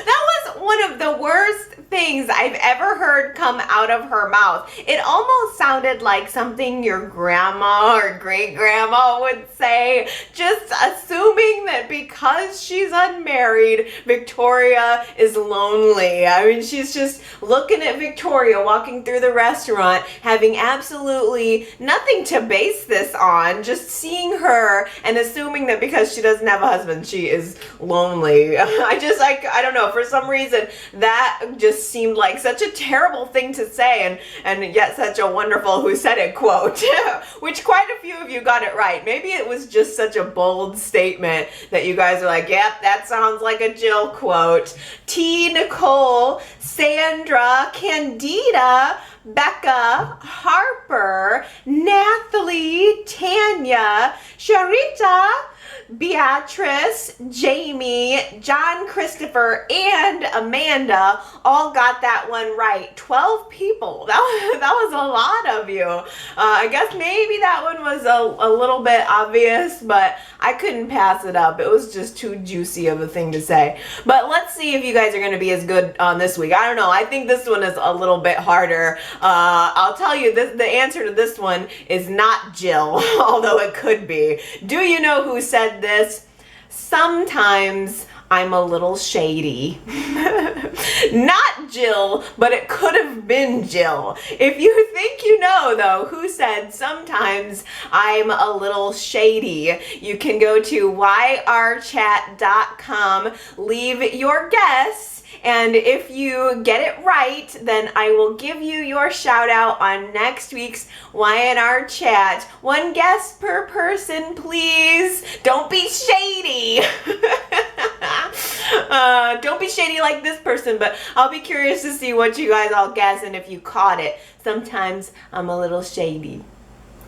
That was one of the worst things I've ever heard come out of her mouth. It almost sounded like something your grandma or great grandma would say, just assuming that because she's unmarried, Victoria is lonely. I mean, she's just looking at Victoria walking through the restaurant, having absolutely nothing to base this on, just seeing her and assuming that because she doesn't have a husband, she is lonely. I don't know, for some reason that just seemed like such a terrible thing to say, and yet such a wonderful Who Said It quote, which quite a few of you got it right. Maybe it was just such a bold statement that you guys are like, yep, that sounds like a Jill quote. T, Nicole, Sandra, Candida, Becca, Harper, Natalie, Tanya, Sharita, Beatrice, Jamie, John Christopher, and Amanda all got that one right. 12 people. That was a lot of you. I guess maybe that one was a little bit obvious, but I couldn't pass it up. It was just too juicy of a thing to say. But let's see if you guys are going to be as good on this week. I don't know. I think this one is a little bit harder. I'll tell you, the answer to this one is not Jill, although it could be. Do you know who said this? Sometimes I'm a little shady. Not Jill, but it could have been Jill. If you think you know, though, who said sometimes I'm a little shady, you can go to yrchat.com, leave your guess, and if you get it right, then I will give you your shout out on next week's YNR chat. One guess per person, please. Don't be shady. Don't be shady like this person, but I'll be curious to see what you guys all guess and if you caught it. Sometimes I'm a little shady.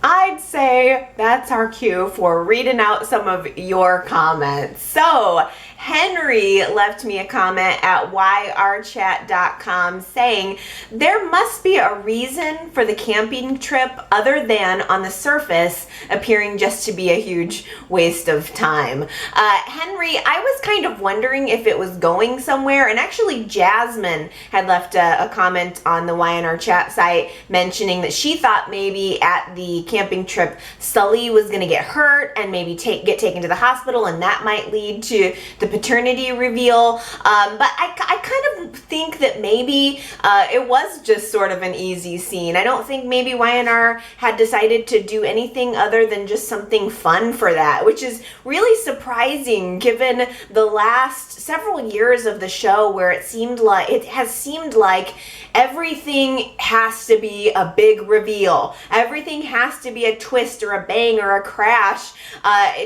I'd say that's our cue for reading out some of your comments. So Henry left me a comment at yrchat.com saying, there must be a reason for the camping trip other than on the surface appearing just to be a huge waste of time. Henry, I was kind of wondering if it was going somewhere, and actually Jasmine had left a comment on the YNR chat site mentioning that she thought maybe at the camping trip Sully was going to get hurt and maybe get taken to the hospital, and that might lead to the paternity reveal. But I kind of think that maybe it was just sort of an easy scene. I don't think maybe YNR had decided to do anything other than just something fun for that, which is really surprising given the last several years of the show where it has seemed like everything has to be a big reveal. Everything has to be a twist or a bang or a crash.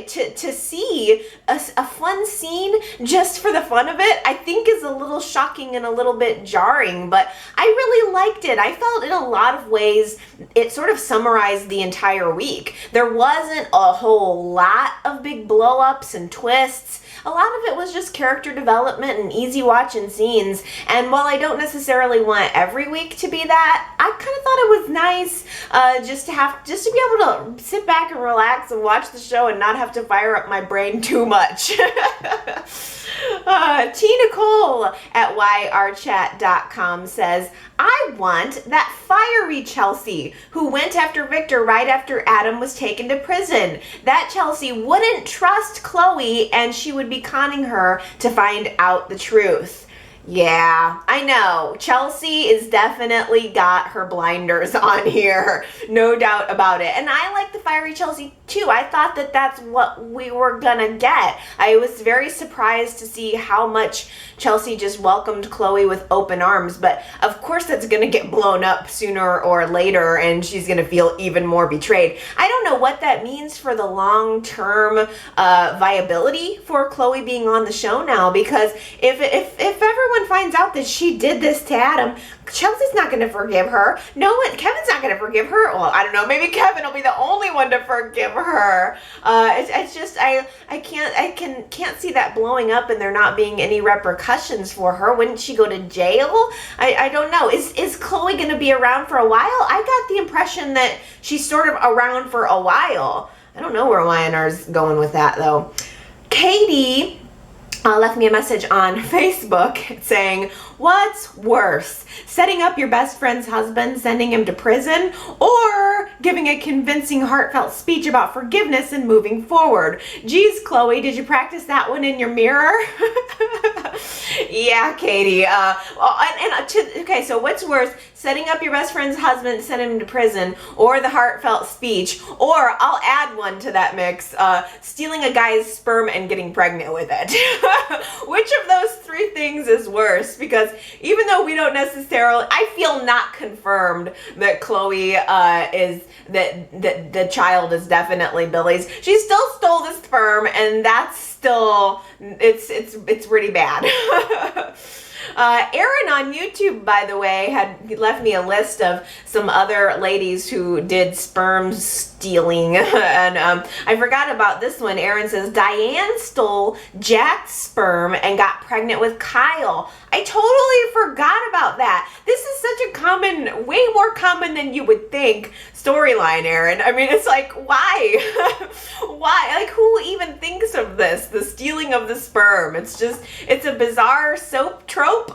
To see a fun scene just for the fun of it, I think is a little shocking and a little bit jarring, but I really liked it. I felt in a lot of ways it sort of summarized the entire week. There wasn't a whole lot of big blow-ups and twists. A lot of it was just character development and easy watching scenes, and while I don't necessarily want every week to be that, I kind of thought it was nice just to be able to sit back and relax and watch the show and not have to fire up my brain too much. T. Nicole at yrchat.com says, I want that fiery Chelsea who went after Victor right after Adam was taken to prison. That Chelsea wouldn't trust Chloe and she would be conning her to find out the truth. Yeah, I know. Chelsea is definitely got her blinders on here. No doubt about it. And I like the fiery Chelsea too. I thought that that's what we were gonna get. I was very surprised to see how much Chelsea just welcomed Chloe with open arms. But of course that's gonna get blown up sooner or later and she's gonna feel even more betrayed. I don't know what that means for the long-term viability for Chloe being on the show now, because if everyone everyone finds out that she did this to Adam, Chelsea's not going to forgive her. No one, Kevin's not going to forgive her. Well, I don't know. Maybe Kevin will be the only one to forgive her. It's just I can't see that blowing up and there not being any repercussions for her. Wouldn't she go to jail? I don't know. Is Chloe going to be around for a while? I got the impression that she's sort of around for a while. I don't know where YNR's going with that though. Katie left me a message on Facebook saying, what's worse, setting up your best friend's husband, sending him to prison, or giving a convincing, heartfelt speech about forgiveness and moving forward? Geez, Chloe, did you practice that one in your mirror? Yeah, Katie. Okay, so what's worse, setting up your best friend's husband, sending him to prison, or the heartfelt speech, or I'll add one to that mix, stealing a guy's sperm and getting pregnant with it? Which of those three things is worse? Because even though we don't necessarily, I feel not confirmed that Chloe is, that the child is definitely Billy's. She still stole the sperm, and that's still, it's pretty bad. Aaron on YouTube, by the way, had left me a list of some other ladies who did sperm stealing, and I forgot about this one. Aaron says, Diane stole Jack's sperm and got pregnant with Kyle. I totally forgot about that. This is such a common, way more common than you would think storyline, Aaron. I mean, it's like, why? Why? Like, who even thinks of this? The stealing of the sperm. It's just, it's a bizarre soap trope.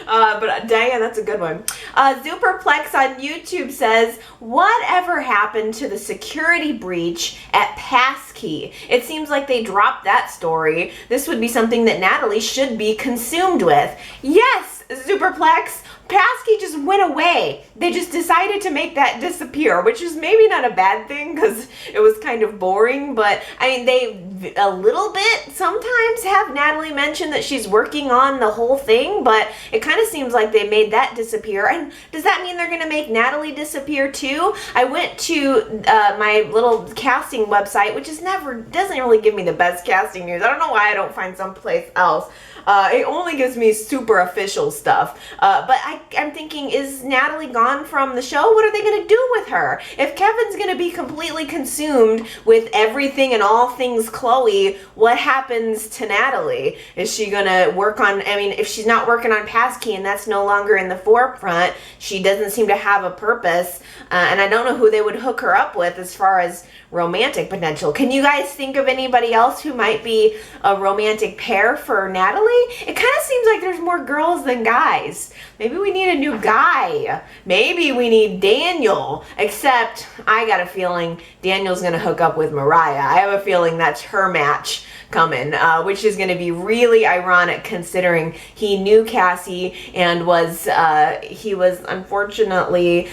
But Diane, that's a good one. Superplex on YouTube says, whatever happened to the security breach at Passkey? It seems like they dropped that story. This would be something that Natalie should be consumed with. Yes, Superplex. Passkey just went away. They just decided to make that disappear, which is maybe not a bad thing because it was kind of boring, but I mean, they a little bit sometimes have Natalie mention that she's working on the whole thing, but it kind of seems like they made that disappear. And does that mean they're going to make Natalie disappear too? I went to my little casting website, which is doesn't really give me the best casting news. I don't know why I don't find someplace else. It only gives me super official stuff. But I'm thinking, is Natalie gone from the show? What are they going to do with her? If Kevin's going to be completely consumed with everything and all things Chloe, what happens to Natalie? Is she going to work on, I mean, if she's not working on Passkey and that's no longer in the forefront, she doesn't seem to have a purpose. And I don't know who they would hook her up with as far as romantic potential. Can you guys think of anybody else who might be a romantic pair for Natalie? It kind of seems like there's more girls than guys. Maybe we need a new guy. Maybe we need Daniel, except I got a feeling Daniel's going to hook up with Mariah. I have a feeling that's her match coming, which is going to be really ironic considering he knew Cassie and he was unfortunately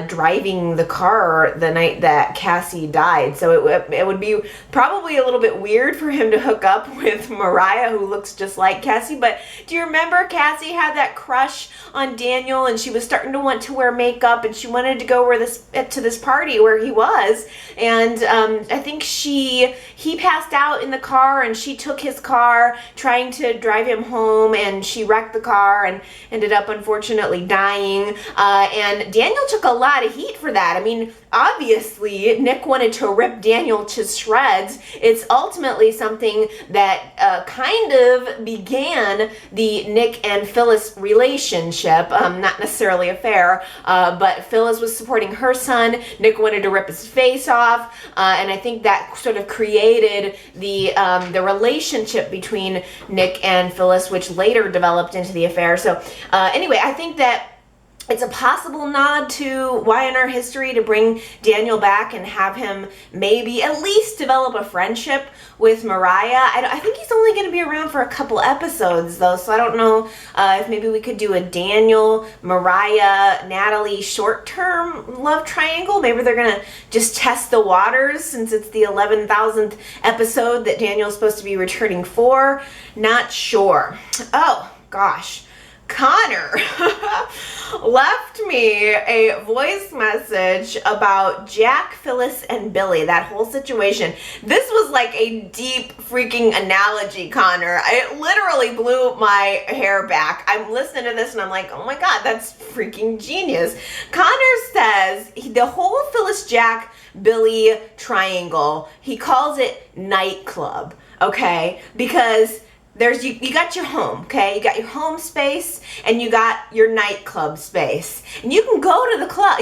driving the car the night that Cassie died. So it would be probably a little bit weird for him to hook up with Mariah, who looks just like Cassie. But do you remember Cassie had that crush on Daniel and she was starting to want to wear makeup and she wanted to go to this party where he was, and I think he passed out in the car and she took his car trying to drive him home, and she wrecked the car and ended up unfortunately dying. And Daniel took a lot of heat for that. I mean, obviously Nick wanted to rip Daniel to shreds. It's ultimately something that kind of began the Nick and Phyllis relationship. Not necessarily affair, but Phyllis was supporting her son. Nick wanted to rip his face off, and I think that sort of created the relationship between Nick and Phyllis, which later developed into the affair. So anyway, I think that it's a possible nod to YNR history to bring Daniel back and have him maybe at least develop a friendship with Mariah. I think he's only going to be around for a couple episodes though, so I don't know if maybe we could do a Daniel, Mariah, Natalie short-term love triangle. Maybe they're going to just test the waters since it's the 11,000th episode that Daniel's supposed to be returning for. Not sure. Oh, gosh. Connor left me a voice message about Jack, Phyllis, and Billy, that whole situation. This was like a deep freaking analogy, Connor. It literally blew my hair back. I'm listening to this and I'm like, oh my God, that's freaking genius. Connor says the whole Phyllis, Jack, Billy triangle, he calls it nightclub, okay? Because you got your home, okay? You got your home space and you got your nightclub space. And you can go to the club,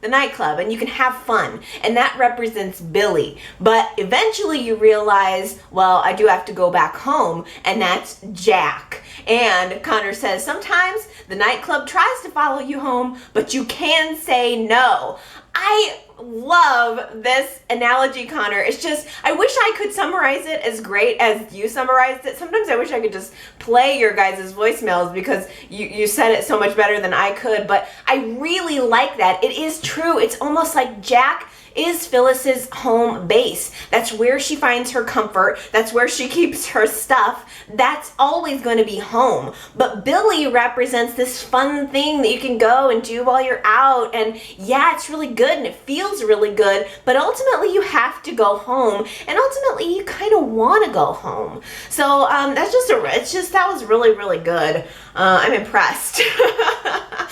the nightclub, and you can have fun. And that represents Billy. But eventually you realize, well, I do have to go back home, and that's Jack. And Connor says sometimes the nightclub tries to follow you home, but you can say no. I love this analogy, Connor. It's just, I wish I could summarize it as great as you summarized it. Sometimes I wish I could just play your guys' voicemails because you said it so much better than I could, but I really like that. It is true. It's almost like Jack is Phyllis's home base. That's where she finds her comfort. That's where she keeps her stuff. That's always going to be home. But Billy represents this fun thing that you can go and do while you're out. And yeah, it's really good and it feels really good, but ultimately you have to go home, and ultimately you kind of want to go home. So that was really, really good. I'm impressed. I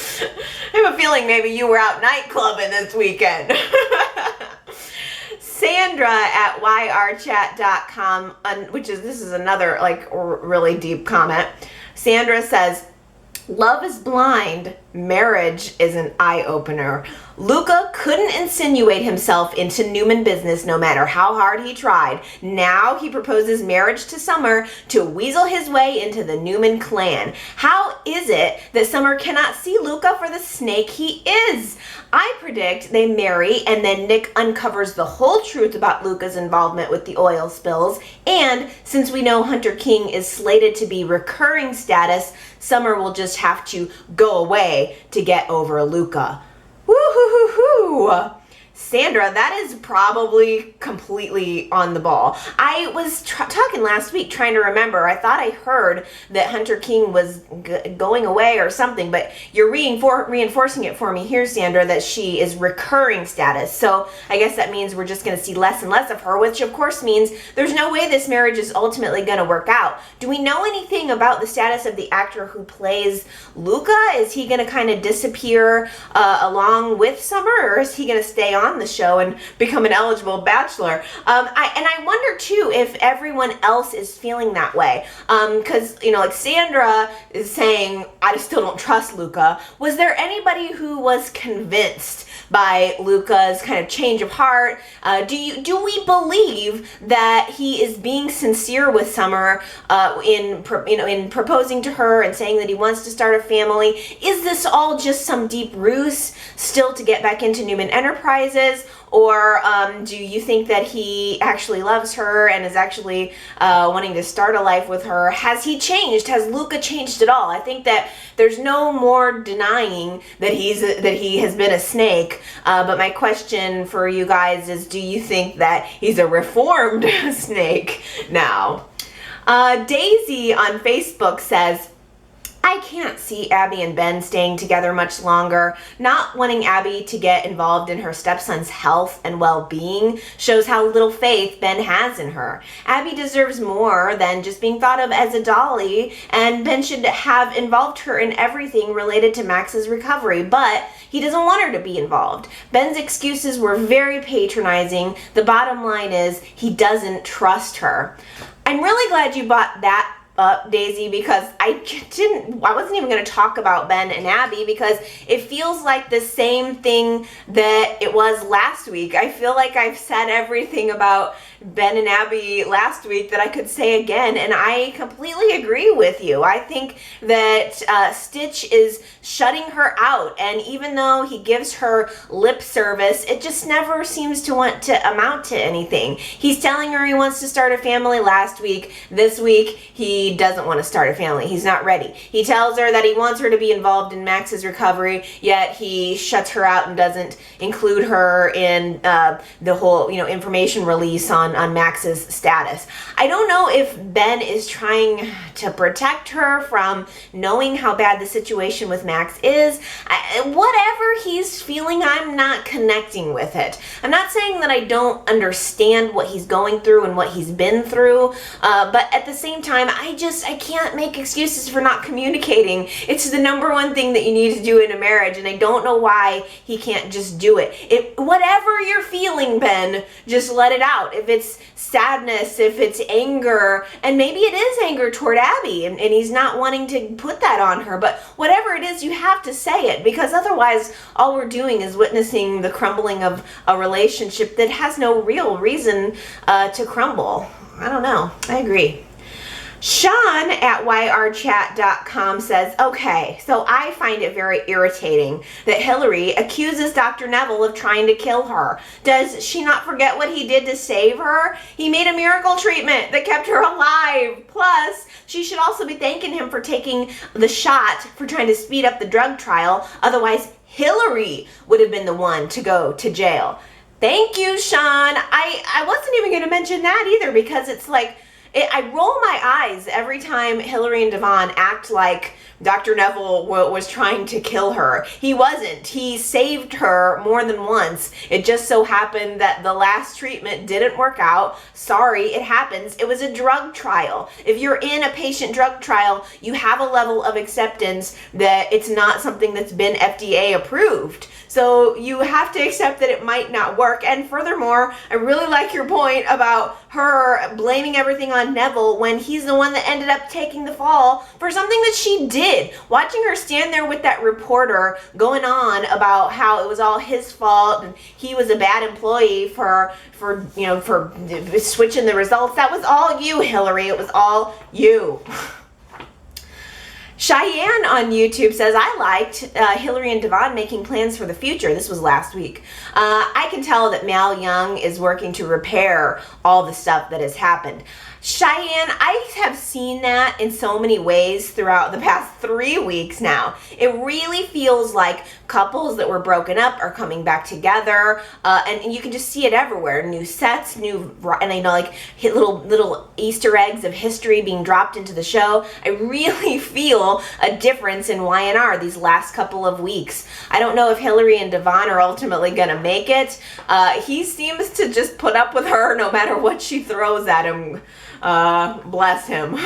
have a feeling maybe you were out nightclubbing this weekend. Sandra at yrchat.com, this is another like really deep comment. Sandra says, love is blind, marriage is an eye-opener. Luca couldn't insinuate himself into Newman business no matter how hard he tried. Now he proposes marriage to Summer to weasel his way into the Newman clan. How is it that Summer cannot see Luca for the snake he is? I predict they marry and then Nick uncovers the whole truth about Luca's involvement with the oil spills. And since we know Hunter King is slated to be recurring status, Summer will just have to go away to get over Luca. Woo-hoo-hoo-hoo! Sandra, that is probably completely on the ball. I was talking last week trying to remember. I thought I heard that Hunter King was going away or something, but you're reinforcing it for me here, Sandra, that she is recurring status. So I guess that means we're just going to see less and less of her, which of course means there's no way this marriage is ultimately going to work out. Do we know anything about the status of the actor who plays Luca? Is he going to kind of disappear along with Summer, or is he going to stay on the show and become an eligible bachelor? I wonder too if everyone else is feeling that way, because like Sandra is saying, I still don't trust Luca. Was there anybody who was convinced by Luca's kind of change of heart? Do we believe that he is being sincere with Summer in proposing to her and saying that he wants to start a family? Is this all just some deep ruse still to get back into Newman Enterprises? Or do you think that he actually loves her and is actually wanting to start a life with her? Has he changed? Has Luca changed at all? I think that there's no more denying that he has been a snake. But my question for you guys is, do you think that he's a reformed snake now? Daisy on Facebook says, I can't see Abby and Ben staying together much longer. Not wanting Abby to get involved in her stepson's health and well-being shows how little faith Ben has in her. Abby deserves more than just being thought of as a dolly, and Ben should have involved her in everything related to Max's recovery, but he doesn't want her to be involved. Ben's excuses were very patronizing. The bottom line is he doesn't trust her. I'm really glad you brought that up, Daisy, because I wasn't even going to talk about Ben and Abby because it feels like the same thing that it was last week. I feel like I've said everything about Ben and Abby last week that I could say again, and I completely agree with you. I think that Stitch is shutting her out, and even though he gives her lip service, it just never seems to want to amount to anything. He's telling her he wants to start a family last week. This week, he he doesn't want to start a family. He's not ready. He tells her that he wants her to be involved in Max's recovery, yet he shuts her out and doesn't include her in the whole, information release on Max's status. I don't know if Ben is trying to protect her from knowing how bad the situation with Max is. Whatever he's feeling, I'm not connecting with it. I'm not saying that I don't understand what he's going through and what he's been through, but at the same time, I can't make excuses for not communicating. It's the number one thing that you need to do in a marriage, and I don't know why he can't just do it. Whatever you're feeling, Ben, just let it out. If it's sadness, if it's anger, and maybe it is anger toward Abby, and he's not wanting to put that on her, but whatever it is, you have to say it, because otherwise all we're doing is witnessing the crumbling of a relationship that has no real reason to crumble. I don't know. I agree. Sean at yrchat.com says, okay, so I find it very irritating that Hillary accuses Dr. Neville of trying to kill her. Does she not forget what he did to save her? He made a miracle treatment that kept her alive. Plus, she should also be thanking him for taking the shot for trying to speed up the drug trial. Otherwise, Hillary would have been the one to go to jail. Thank you, Sean. I wasn't even going to mention that either, because it's like, I roll my eyes every time Hillary and Devon act like Dr. Neville was trying to kill her. He wasn't. He saved her more than once. It just so happened that the last treatment didn't work out. Sorry, it happens. It was a drug trial. If you're in a patient drug trial, you have a level of acceptance that it's not something that's been FDA approved. So you have to accept that it might not work. And furthermore, I really like your point about her blaming everything on Neville when he's the one that ended up taking the fall for something that she did. Watching her stand there with that reporter going on about how it was all his fault and he was a bad employee for switching the results. That was all you, Hillary. It was all you. Cheyenne on YouTube says, I liked Hillary and Devon making plans for the future. This was last week. I can tell that Mal Young is working to repair all the stuff that has happened. Cheyenne, I have seen that in so many ways throughout the past 3 weeks now. It really feels like couples that were broken up are coming back together, and you can just see it everywhere. New sets, and I know, like little Easter eggs of history being dropped into the show. I really feel a difference in YNR these last couple of weeks. I don't know if Hillary and Devon are ultimately gonna make it. He seems to just put up with her no matter what she throws at him. Bless him.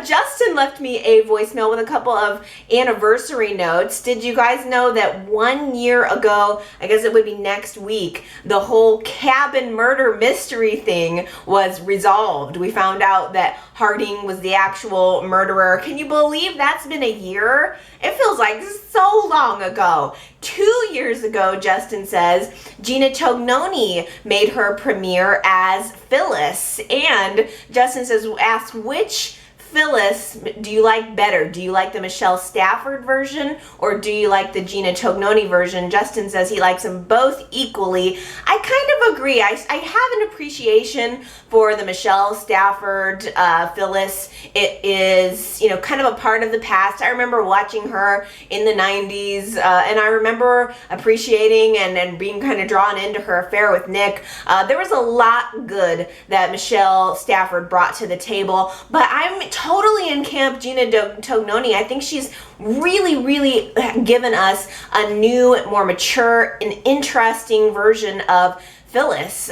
Justin left me a voicemail with a couple of anniversary notes. Did you guys know that 1 year ago, I guess it would be next week, the whole cabin murder mystery thing was resolved? We found out that Harding was the actual murderer. Can you believe that's been a year? It feels like so long ago. 2 years ago, Justin says, Gina Tognoni made her premiere as Phyllis. And Justin asks, which Phyllis do you like better? Do you like the Michelle Stafford version or do you like the Gina Tognoni version? Justin says he likes them both equally. I kind of agree. I have an appreciation for the Michelle Stafford Phyllis. It is, kind of a part of the past. I remember watching her in the 90s and I remember appreciating and being kind of drawn into her affair with Nick. There was a lot good that Michelle Stafford brought to the table, but I'm totally in camp Gina Tognoni. I think she's really given us a new, more mature and interesting version of Phyllis.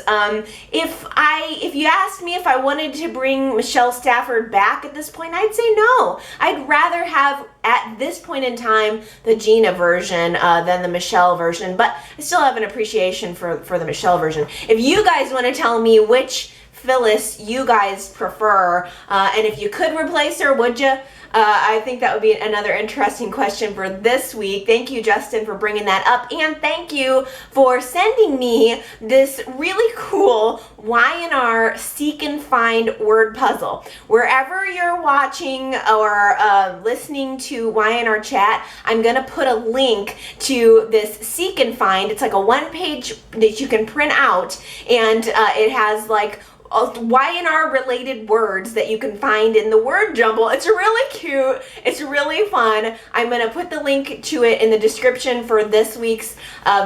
If you asked me if I wanted to bring Michelle Stafford back at this point, I'd say no. I'd rather have, at this point in time, the Gina version than the Michelle version, but I still have an appreciation for the Michelle version. If you guys want to tell me which Phyllis you guys prefer, and if you could replace her, would you? I think that would be another interesting question for this week. Thank you, Justin, for bringing that up, and thank you for sending me this really cool YNR Seek and Find word puzzle. Wherever you're watching or listening to YNR chat, I'm going to put a link to this Seek and Find. It's like a one-page that you can print out, and it has like Y&R related words that you can find in the word jumble. It's really cute. It's really fun. I'm going to put the link to it in the description for this week's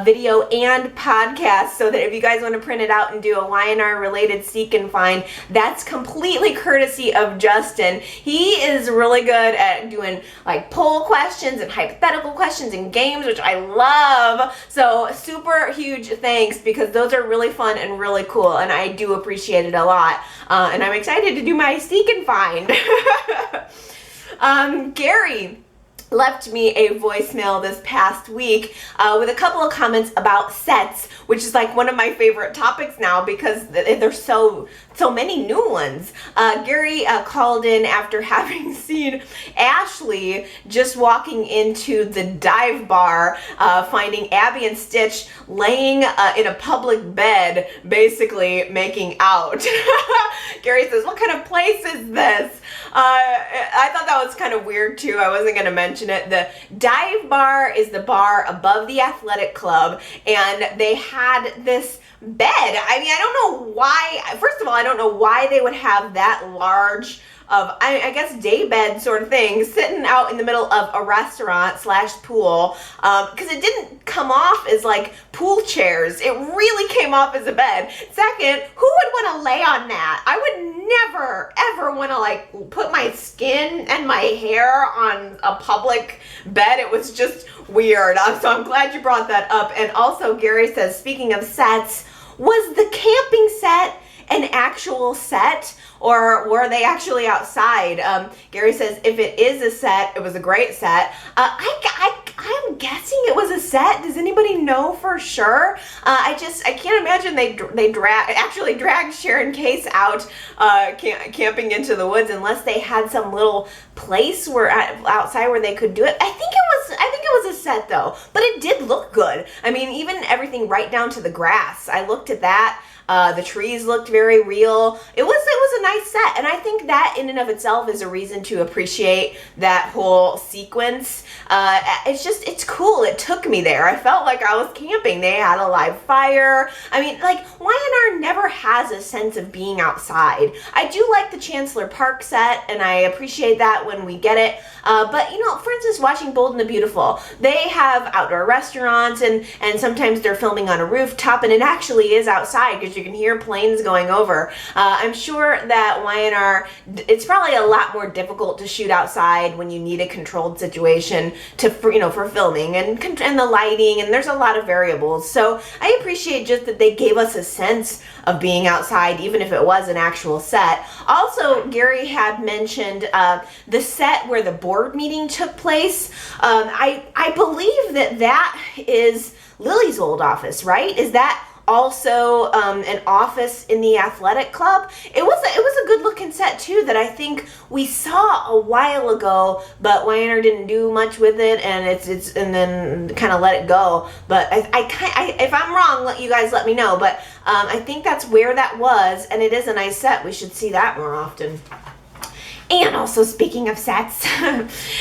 video and podcast, so that if you guys want to print it out and do a Y&R related seek and find, that's completely courtesy of Justin. He is really good at doing like poll questions and hypothetical questions and games, which I love. So super huge thanks, because those are really fun and really cool, and I do appreciate it a lot. And I'm excited to do my seek and find. Gary left me a voicemail this past week with a couple of comments about sets, which is like one of my favorite topics now because there's so many new ones. Gary called in after having seen Ashley just walking into the dive bar, finding Abby and Stitch laying in a public bed, basically making out. Gary says, "What kind of place is this?" I thought that was kind of weird too. I wasn't going to mention it. The dive bar is the bar above the athletic club, and they had this bed. I mean, I don't know why. First of all, I don't know why they would have that large of, I guess, day bed sort of thing sitting out in the middle of a restaurant / pool, because it didn't come off as like pool chairs. It really came off as a bed. Second, who would want to lay on that? I would never ever want to like put my skin and my hair on a public bed. It was just weird. So I'm glad you brought that up. And also Gary says, speaking of sets, was the camping set an actual set, or were they actually outside? Gary says, if it is a set, it was a great set. I'm guessing it was a set. Does anybody know for sure? I can't imagine they actually dragged Sharon Case out camping into the woods unless they had some little place outside where they could do it. I think it was a set though, but it did look good. I mean, even everything right down to the grass. I looked at that. The trees looked very real. It was a nice set, and I think that in and of itself is a reason to appreciate that whole sequence. It's cool. It took me there. I felt like I was camping. They had a live fire. I mean, like, Y&R never has a sense of being outside. I do like the Chancellor Park set, and I appreciate that when we get it. But, you know, for instance, watching Bold and the Beautiful, they have outdoor restaurants, and sometimes they're filming on a rooftop, and it actually is outside because you can hear planes going over. I'm sure that Y&R, it's probably a lot more difficult to shoot outside when you need a controlled situation for filming and the lighting, and there's a lot of variables. So I appreciate just that they gave us a sense of being outside, even if it was an actual set. Also, Gary had mentioned the set where the board meeting took place. I believe that is Lily's old office, right? Is that also an office in the athletic club? It was a good looking set too that I think we saw a while ago, but Y&R didn't do much with it, and and then kind of let it go. But if I'm wrong, you guys let me know. But I think that's where that was, and it is a nice set. We should see that more often. And also, speaking of sets,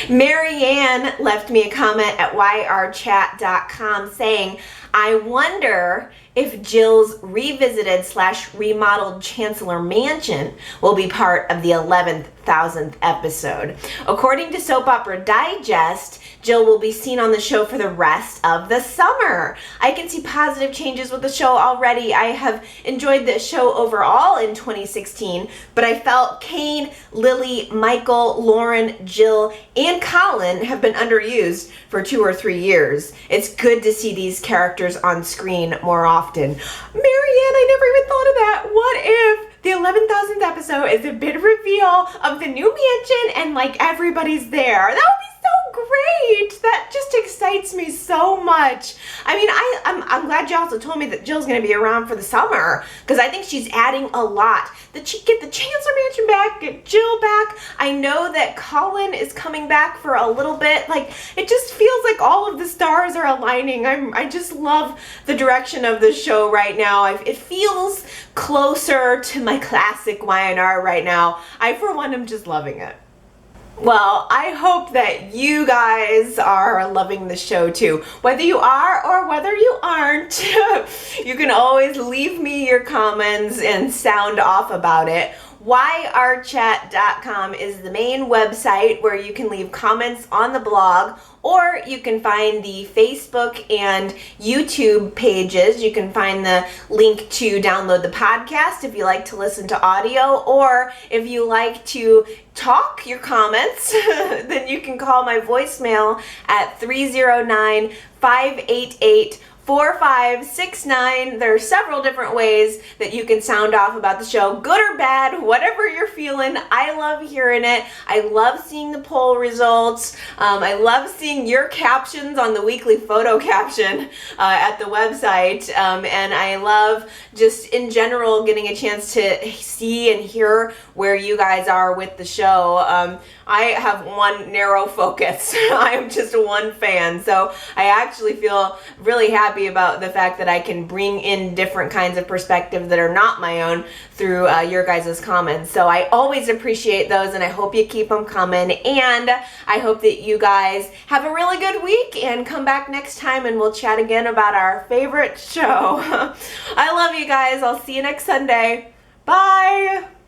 Marianne left me a comment at yrchat.com saying, I wonder if Jill's revisited / remodeled Chancellor Mansion will be part of the 11,000th episode. According to Soap Opera Digest, Jill will be seen on the show for the rest of the summer. I can see positive changes with the show already. I have enjoyed the show overall in 2016, but I felt Kane, Lily, Michael, Lauren, Jill, and Colin have been underused for 2 or 3 years. It's good to see these characters on screen more often. Marianne, I never even thought of that. What if the 11,000th episode is a big reveal of the new mansion and like everybody's there? That would be so great. That just excites me so much. I mean, I'm glad you also told me that Jill's going to be around for the summer, because I think she's adding a lot. Get the Chancellor Mansion back, get Jill back. I know that Colin is coming back for a little bit. Like, it just feels like all of the stars are aligning. I just love the direction of the show right now. It feels closer to my classic Y&R right now. I, for one, am just loving it. Well, I hope that you guys are loving the show too. Whether you are or whether you aren't, you can always leave me your comments and sound off about it. YRChat.com is the main website where you can leave comments on the blog, or you can find the Facebook and YouTube pages. You can find the link to download the podcast if you like to listen to audio, or if you like to talk your comments, then you can call my voicemail at 309-588-4569. There are several different ways that you can sound off about the show, good or bad, whatever you're feeling. I love hearing it. I love seeing the poll results. I love seeing your captions on the weekly photo caption at the website. And I love just in general getting a chance to see and hear where you guys are with the show. I have one narrow focus. I am just one fan. So I actually feel really happy about the fact that I can bring in different kinds of perspectives that are not my own through your guys' comments. So I always appreciate those, and I hope you keep them coming. And I hope that you guys have a really good week and come back next time and we'll chat again about our favorite show. I love you guys. I'll see you next Sunday. Bye.